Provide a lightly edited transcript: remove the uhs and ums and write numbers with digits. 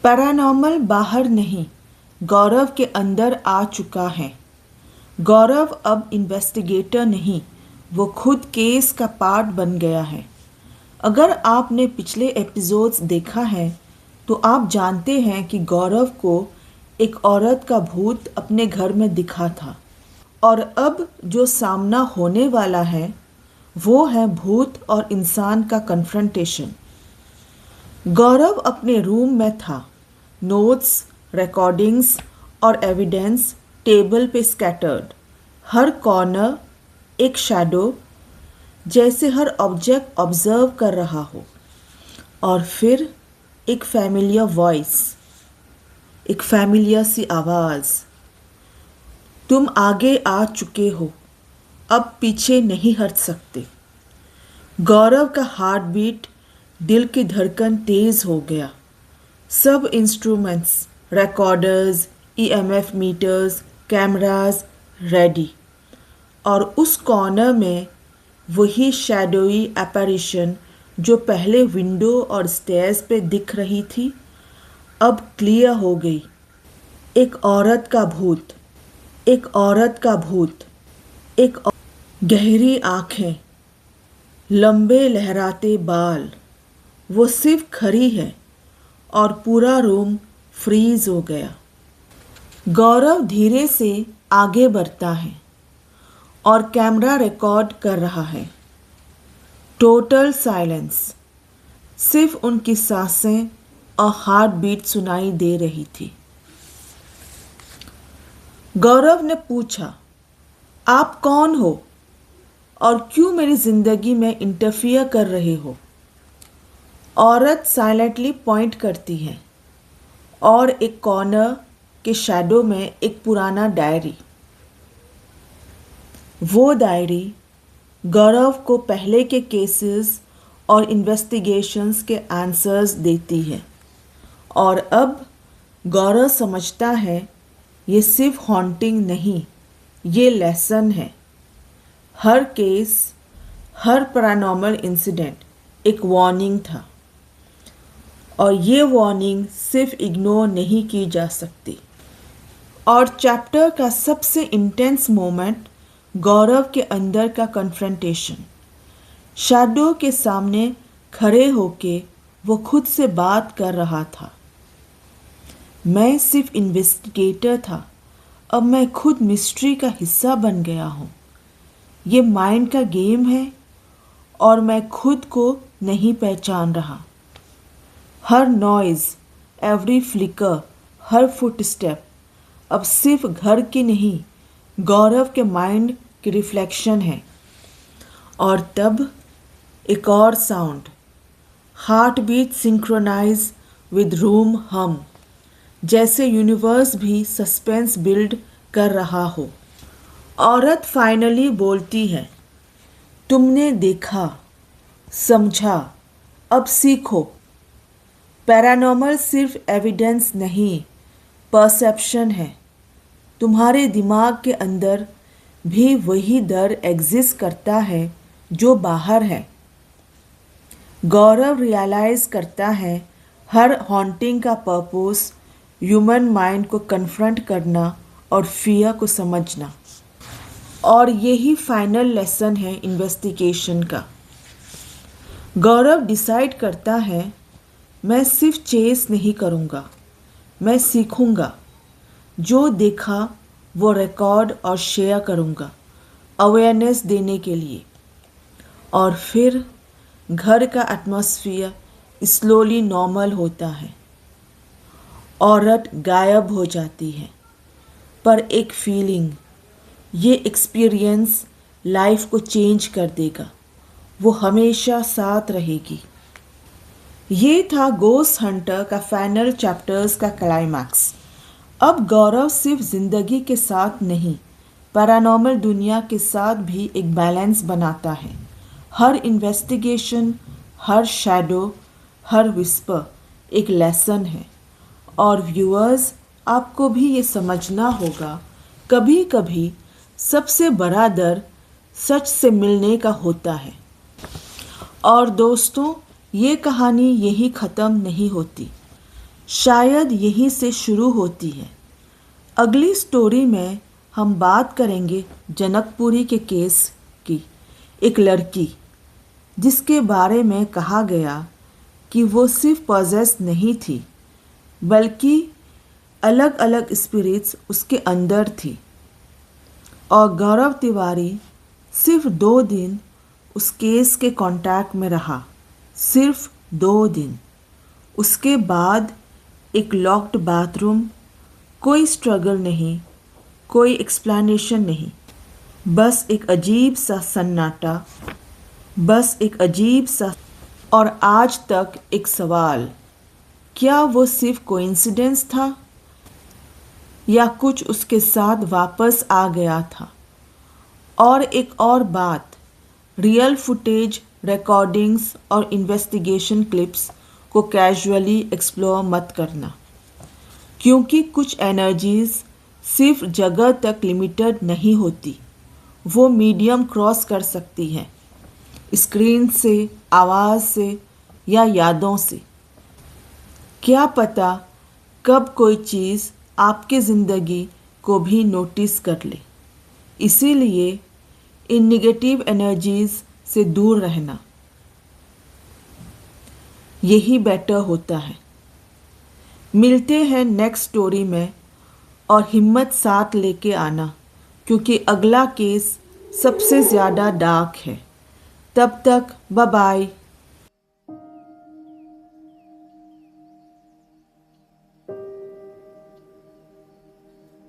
Paranormal बाहर नहीं, गौरव के अंदर आ चुका है। गौरव अब इन्वेस्टिगेटर नहीं, वो खुद केस का पार्ट बन गया है। अगर आपने पिछले एपिसोड्स देखा है तो आप जानते हैं कि गौरव को एक औरत का भूत अपने घर में दिखा था और अब जो सामना होने वाला है वो है भूत और इंसान का कन्फ्रंटेशन। गौरव अपने रूम में था। नोट्स, रिकॉर्डिंग्स और एविडेंस टेबल पे स्कैटर्ड। हर कॉर्नर एक शैडो, जैसे हर ऑब्जेक्ट ऑब्जर्व कर रहा हो। और फिर एक फैमिलियर वॉइस, एक फैमिलियर सी आवाज़, तुम आगे आ चुके हो, अब पीछे नहीं हट सकते। गौरव का हार्ट बीट, दिल की धड़कन तेज हो गया। सब instruments, recorders, EMF meters, cameras ready. और उस कॉर्नर में वही शैडोई एपैरिशन जो पहले विंडो और स्टेयर्स पे दिख रही थी, अब क्लियर हो गई। एक औरत का भूत, एक औरत का भूत, गहरी आंखें, लंबे लहराते बाल। वो सिर्फ खड़ी है और पूरा रूम फ्रीज हो गया। गौरव धीरे से आगे बढ़ता है और कैमरा रिकॉर्ड कर रहा है। टोटल साइलेंस, सिर्फ उनकी सांसें और हार्ट बीट सुनाई दे रही थी। गौरव ने पूछा, आप कौन हो और क्यों मेरी जिंदगी में इंटरफियर कर रहे हो? औरत साइलेंटली पॉइंट करती है और एक कॉर्नर के शैडो में एक पुराना डायरी। वो डायरी गौरव को पहले के केसेस और इन्वेस्टिगेशंस के आंसर्स देती है। और अब गौरव समझता है ये सिर्फ हॉन्टिंग नहीं, ये लेसन है। हर केस, हर पैरानॉर्मल इंसिडेंट एक वार्निंग था और ये वार्निंग सिर्फ इग्नोर नहीं की जा सकती। और चैप्टर का सबसे इंटेंस मोमेंट गौरव के अंदर का कन्फ्रंटेशन। शैडो के सामने खड़े होके वो खुद से बात कर रहा था। मैं सिर्फ इन्वेस्टिगेटर था, अब मैं खुद मिस्ट्री का हिस्सा बन गया हूँ। ये माइंड का गेम है और मैं खुद को नहीं पहचान रहा। हर नॉइज़, एवरी फ्लिकर, हर फुटस्टेप अब सिर्फ घर की नहीं, गौरव के माइंड की रिफ्लेक्शन है। और तब एक और sound, heart beat synchronize with room हम, जैसे यूनिवर्स भी सस्पेंस बिल्ड कर रहा हो। औरत फाइनली बोलती है, तुमने देखा, समझा, अब सीखो। पैरानॉर्मल सिर्फ एविडेंस नहीं, परसेप्शन है। तुम्हारे दिमाग के अंदर भी वही डर एग्जिस्ट करता है जो बाहर है। गौरव रियलाइज करता है हर हॉन्टिंग का पर्पस ह्यूमन माइंड को कन्फ्रंट करना और फियर को समझना। और यही फाइनल लेसन है इन्वेस्टिगेशन का। गौरव डिसाइड करता है, मैं सिर्फ चेस नहीं करूँगा, मैं सीखूँगा। जो देखा वो रिकॉर्ड और शेयर करूँगा, अवेयरनेस देने के लिए। और फिर घर का एटमॉस्फेयर स्लोली नॉर्मल होता है। औरत गायब हो जाती है, पर एक फीलिंग, ये एक्सपीरियंस लाइफ को चेंज कर देगा, वो हमेशा साथ रहेगी। ये था गोस्ट हंटर का फाइनल चैप्टर्स का क्लाइमैक्स। अब गौरव सिर्फ जिंदगी के साथ नहीं, पैरानॉर्मल दुनिया के साथ भी एक बैलेंस बनाता है। हर इन्वेस्टिगेशन, हर शैडो, हर विस्पर एक लेसन है। और व्यूअर्स, आपको भी ये समझना होगा, कभी कभी सबसे बड़ा डर सच से मिलने का होता है। और दोस्तों, ये कहानी यही ख़त्म नहीं होती। शायद यहीं से शुरू होती है। अगली स्टोरी में हम बात करेंगे जनकपुरी के केस की। एक लड़की जिसके बारे में कहा गया कि वो सिर्फ पॉजेस नहीं थी, बल्कि अलग अलग स्पिरिट्स उसके अंदर थी। और गौरव तिवारी सिर्फ 2 दिन उस केस के कांटेक्ट में रहा, सिर्फ 2 दिन। उसके बाद एक लॉक्ड बाथरूम, कोई स्ट्रगल नहीं, कोई एक्सप्लेनेशन नहीं, बस एक अजीब सा सन्नाटा, बस एक अजीब सा। और आज तक एक सवाल, क्या वो सिर्फ कोइंसिडेंस था या कुछ उसके साथ वापस आ गया था? और एक और बात, रियल फुटेज, रिकॉर्डिंग्स और इन्वेस्टिगेशन क्लिप्स को कैजुअली एक्सप्लोर मत करना, क्योंकि कुछ एनर्जीज सिर्फ जगह तक लिमिटेड नहीं होती, वो मीडियम क्रॉस कर सकती हैं, स्क्रीन से, आवाज़ से या यादों से। क्या पता कब कोई चीज़ आपके ज़िंदगी को भी नोटिस कर ले। इसीलिए इन निगेटिव एनर्जीज से दूर रहना यही बेटर होता है। मिलते हैं नेक्स्ट स्टोरी में, और हिम्मत साथ लेके आना, क्योंकि अगला केस सबसे ज़्यादा डार्क है। तब तक बाय बाय।